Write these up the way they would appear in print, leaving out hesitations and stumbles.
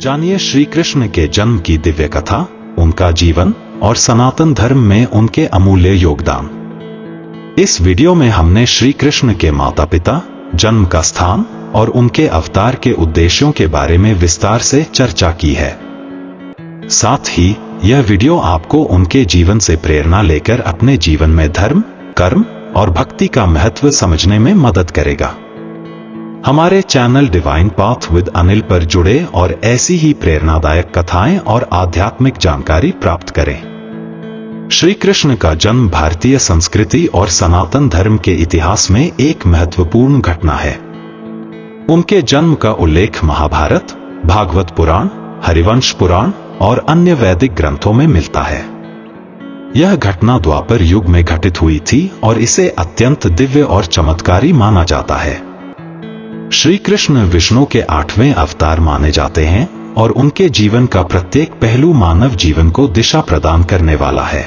जानिए श्री कृष्ण के जन्म की दिव्य कथा, उनका जीवन और सनातन धर्म में उनके अमूल्य योगदान। इस वीडियो में हमने श्री कृष्ण के माता पिता, जन्म का स्थान और उनके अवतार के उद्देश्यों के बारे में विस्तार से चर्चा की है। साथ ही यह वीडियो आपको उनके जीवन से प्रेरणा लेकर अपने जीवन में धर्म, कर्म और भक्ति का महत्व समझने में मदद करेगा। हमारे channel divine path with Anil पर जुड़े और ऐसी ही प्रेरणादायक कथाएं और आध्यात्मिक जानकारी प्राप्त करें। श्री कृष्ण का जन्म भारतीय संस्कृति और सनातन धर्म के इतिहास में एक महत्वपूर्ण घटना है। उनके जन्म का उल्लेख महाभारत, भागवत पुराण, हरिवंश पुराण और अन्य वैदिक ग्रंथों में मिलता है। यह घटना द्वापर युग में घटित हुई थी और इसे अत्यंत दिव्य और चमत्कारी माना जाता है। श्री कृष्ण विष्णु के 8वें अवतार माने जाते हैं और उनके जीवन का प्रत्येक पहलू मानव जीवन को दिशा प्रदान करने वाला है।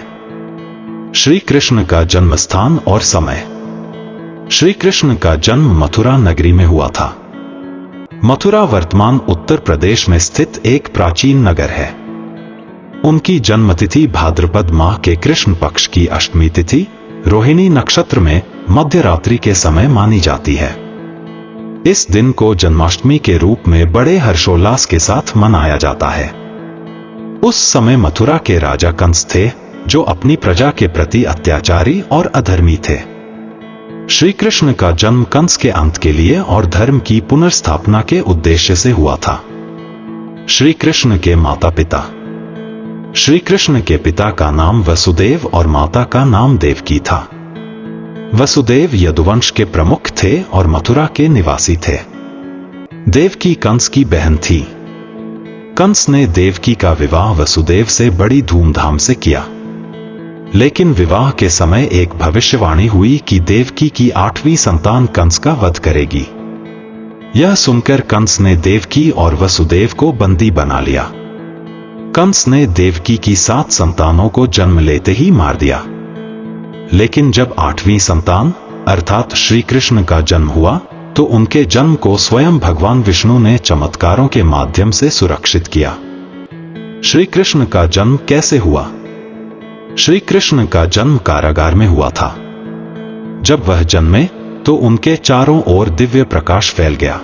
श्री कृष्ण का जन्म स्थान और समय। श्री कृष्ण का जन्म मथुरा नगरी में हुआ था। मथुरा वर्तमान उत्तर प्रदेश में स्थित एक प्राचीन नगर है। उनकी जन्मतिथि भाद्रपद माह के कृष्ण पक्ष की अष्टमी तिथि रोहिणी नक्षत्र में मध्य रात्रि के समय मानी जाती है। इस दिन को जन्माष्टमी के रूप में बड़े हर्षोल्लास के साथ मनाया जाता है। उस समय मथुरा के राजा कंस थे, जो अपनी प्रजा के प्रति अत्याचारी और अधर्मी थे। श्री कृष्ण का जन्म कंस के अंत के लिए और धर्म की पुनर्स्थापना के उद्देश्य से हुआ था। श्री कृष्ण के माता पिता। श्री कृष्ण के पिता का नाम वसुदेव और माता का नाम देवकी था। वसुदेव यदुवंश के प्रमुख थे और मथुरा के निवासी थे। देवकी कंस की बहन थी। कंस ने देवकी का विवाह वसुदेव से बड़ी धूमधाम से किया, लेकिन विवाह के समय एक भविष्यवाणी हुई कि देवकी की 8वीं संतान कंस का वध करेगी। यह सुनकर कंस ने देवकी और वसुदेव को बंदी बना लिया। कंस ने देवकी की 7 संतानों को जन्म लेते ही मार दिया, लेकिन जब 8वीं संतान अर्थात श्री कृष्ण का जन्म हुआ तो उनके जन्म को स्वयं भगवान विष्णु ने चमत्कारों के माध्यम से सुरक्षित किया। श्री कृष्ण का जन्म कैसे हुआ? श्री कृष्ण का जन्म कारागार में हुआ था। जब वह जन्मे तो उनके चारों ओर दिव्य प्रकाश फैल गया।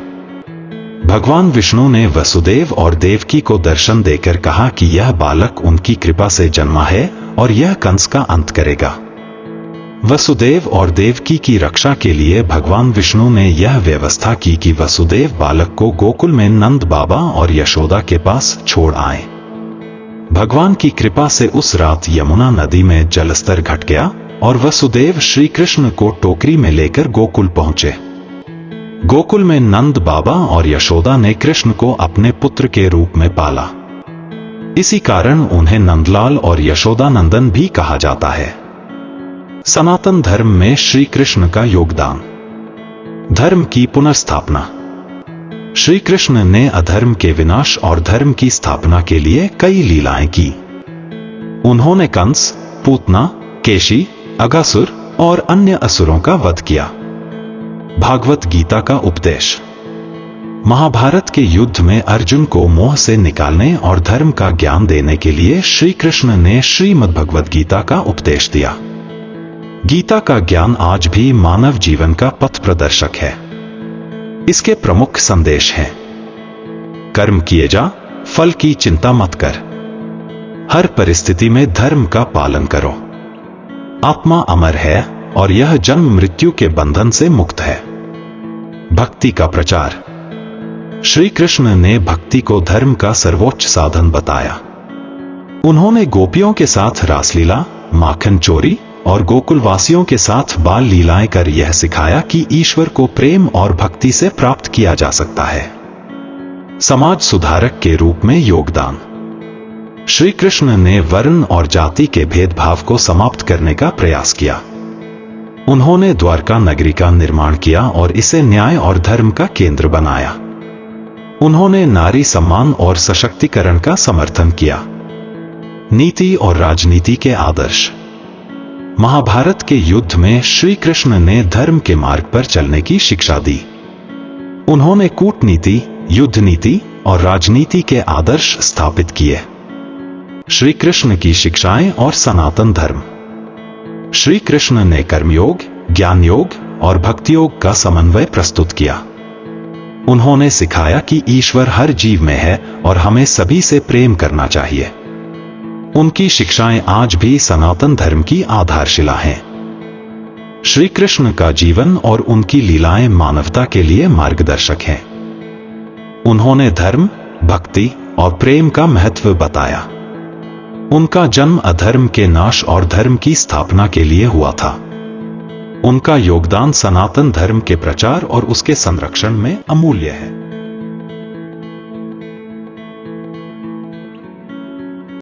भगवान विष्णु ने वसुदेव और देवकी को दर्शन देकर कहा कि यह बालक उनकी कृपा से जन्मा है और यह कंस का अंत करेगा। वसुदेव और देवकी की रक्षा के लिए भगवान विष्णु ने यह व्यवस्था की कि वसुदेव बालक को गोकुल में नंद बाबा और यशोदा के पास छोड़ आए। भगवान की कृपा से उस रात यमुना नदी में जलस्तर घट गया और वसुदेव श्री कृष्ण को टोकरी में लेकर गोकुल पहुंचे। गोकुल में नंद बाबा और यशोदा ने कृष्ण को अपने पुत्र के रूप में पाला। इसी कारण उन्हें नंदलाल और यशोदा नंदन भी कहा जाता है। सनातन धर्म में श्री कृष्ण का योगदान। धर्म की पुनर्स्थापना। श्री कृष्ण ने अधर्म के विनाश और धर्म की स्थापना के लिए कई लीलाएं की। उन्होंने कंस, पूतना, केशी, अघासुर और अन्य असुरों का वध किया। भागवत गीता का उपदेश। महाभारत के युद्ध में अर्जुन को मोह से निकालने और धर्म का ज्ञान देने के लिए श्री कृष्ण ने श्रीमद् भगवत गीता का उपदेश दिया। गीता का ज्ञान आज भी मानव जीवन का पथ प्रदर्शक है। इसके प्रमुख संदेश हैं: कर्म किए जा, फल की चिंता मत कर। हर परिस्थिति में धर्म का पालन करो। आत्मा अमर है और यह जन्म मृत्यु के बंधन से मुक्त है। भक्ति का प्रचार। श्री कृष्ण ने भक्ति को धर्म का सर्वोच्च साधन बताया। उन्होंने गोपियों के साथ रासलीला, माखन चोरी और गोकुल वासियों के साथ बाल लीलाएं कर यह सिखाया कि ईश्वर को प्रेम और भक्ति से प्राप्त किया जा सकता है। समाज सुधारक के रूप में योगदान। श्री कृष्ण ने वर्ण और जाति के भेदभाव को समाप्त करने का प्रयास किया। उन्होंने द्वारका नगरी का निर्माण किया और इसे न्याय और धर्म का केंद्र बनाया। उन्होंने नारी सम्मान और सशक्तिकरण का समर्थन किया। नीति और राजनीति के आदर्श। महाभारत के युद्ध में श्री कृष्ण ने धर्म के मार्ग पर चलने की शिक्षा दी। उन्होंने कूटनीति, युद्ध नीति और राजनीति के आदर्श स्थापित किए। श्री कृष्ण की शिक्षाएं और सनातन धर्म। श्री कृष्ण ने कर्मयोग, ज्ञान योग और भक्ति योग का समन्वय प्रस्तुत किया। उन्होंने सिखाया कि ईश्वर हर जीव में है और हमें सभी से प्रेम करना चाहिए। उनकी शिक्षाएं आज भी सनातन धर्म की आधारशिला हैं। श्री कृष्ण का जीवन और उनकी लीलाएं मानवता के लिए मार्गदर्शक हैं। उन्होंने धर्म, भक्ति और प्रेम का महत्व बताया। उनका जन्म अधर्म के नाश और धर्म की स्थापना के लिए हुआ था। उनका योगदान सनातन धर्म के प्रचार और उसके संरक्षण में अमूल्य है।